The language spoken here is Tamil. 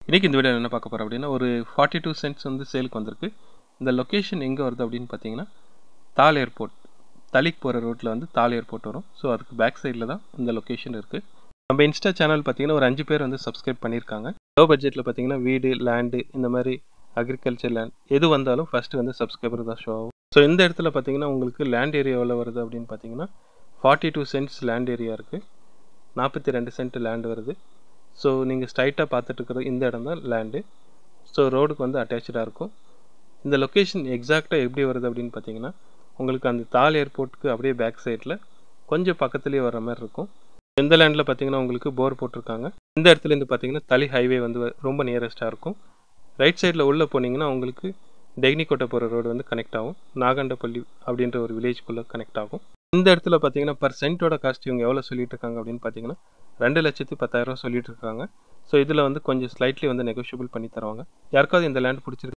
இன்றைக்கி இந்த வீடியோ என்ன பார்க்க போகிறோம் அப்படின்னா, ஒரு 42 சென்ட்ஸ் வந்து சேலுக்கு வந்திருக்கு. இந்த லொக்கேஷன் எங்கே வருது அப்படின்னு பார்த்தீங்கன்னா, தால் ஏர்போர்ட், தலிக்கு போகிற ரோட்டில் வந்து தால் ஏர்போர்ட் வரும். ஸோ அதுக்கு பேக் சைடில் தான் இந்த லொக்கேஷன் இருக்குது. நம்ம இன்ஸ்டா சேனல் பார்த்தீங்கன்னா ஒரு 5 பேர் வந்து சப்ஸ்கிரைப் பண்ணியிருக்காங்க. லோ பட்ஜெட்டில் பார்த்தீங்கன்னா வீடு, லேண்டு, இந்த மாதிரி அக்ரிகல்ச்சர் லேண்ட் எது வந்தாலும் ஃபஸ்ட்டு வந்து சப்ஸ்கிரைபர் தான் ஷோ ஆகும். ஸோ இந்த இடத்துல பார்த்தீங்கன்னா உங்களுக்கு லேண்ட் ஏரியா எவ்வளோ வருது அப்படின்னு பார்த்தீங்கன்னா 42 சென்ட்ஸ் லேண்ட் ஏரியா இருக்குது. 42 சென்ட் லேண்ட் வருது. ஸோ நீங்கள் ஸ்ட்ரைட்டாக பார்த்துட்டு இருக்கிற இந்த இடம் தான் லேண்டு. ஸோ ரோடுக்கு வந்து அட்டாச்சாக இருக்கும். இந்த லொக்கேஷன் எக்ஸாக்டாக எப்படி வருது அப்படின்னு பார்த்தீங்கன்னா, உங்களுக்கு அந்த தால் ஏர்போர்ட்டுக்கு அப்படியே பேக் சைடில் கொஞ்சம் பக்கத்துலேயே வர மாதிரி இருக்கும். இந்த லேண்டில் பார்த்தீங்கன்னா உங்களுக்கு போர் போட்டிருக்காங்க. இந்த இடத்துலேருந்து பார்த்தீங்கன்னா தளி ஹைவே வந்து ரொம்ப நியரஸ்ட்டாக இருக்கும். ரைட் சைடில் உள்ளே போனீங்கன்னா உங்களுக்கு டெக்னிக்கோட்டை போகிற ரோடு வந்து கனெக்ட் ஆகும். நாகண்டப்பள்ளி அப்படின்ற ஒரு வில்லேஜ்குள்ளே கனெக்ட் ஆகும். இந்த இடத்துல பார்த்தீங்கன்னா பர் சென்ட்டோட காஸ்ட் இவங்க எவ்வளோ சொல்லிட்டு இருக்காங்க அப்படின்னு பார்த்தீங்கன்னா 2,10,000 சொல்லிட்டு இருக்காங்க. ஸோ இதில் வந்து கொஞ்சம் ஸ்லைட்லி வந்து நெகோஷியபிள் பண்ணி தருவாங்க. யாருக்காவது இந்த லேண்ட் பிடிச்சிருக்கு